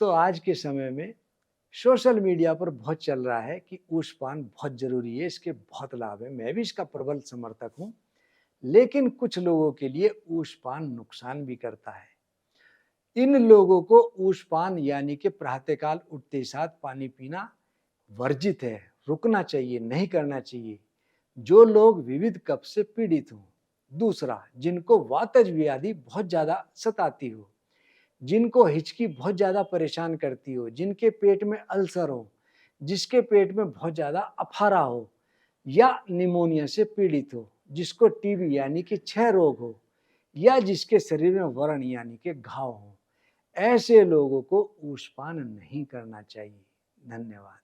तो आज के समय में सोशल मीडिया पर बहुत चल रहा है कि ऊष्पान बहुत ज़रूरी है, इसके बहुत लाभ हैं। मैं भी इसका प्रबल समर्थक हूँ, लेकिन कुछ लोगों के लिए ऊष्पान नुकसान भी करता है। इन लोगों को ऊष्पान यानी कि प्रातःकाल उठते साथ पानी पीना वर्जित है, रुकना चाहिए, नहीं करना चाहिए। जो लोग विविध कफ से पीड़ित हों। दूसरा, जिनको वातज व्याधि बहुत ज़्यादा सताती हो, जिनको हिचकी बहुत ज़्यादा परेशान करती हो, जिनके पेट में अल्सर हो, जिसके पेट में बहुत ज़्यादा अफारा हो या निमोनिया से पीड़ित हो, जिसको टीबी यानी कि क्षय रोग हो या जिसके शरीर में व्रण यानी कि घाव हो, ऐसे लोगों को ऊष्पान नहीं करना चाहिए। धन्यवाद।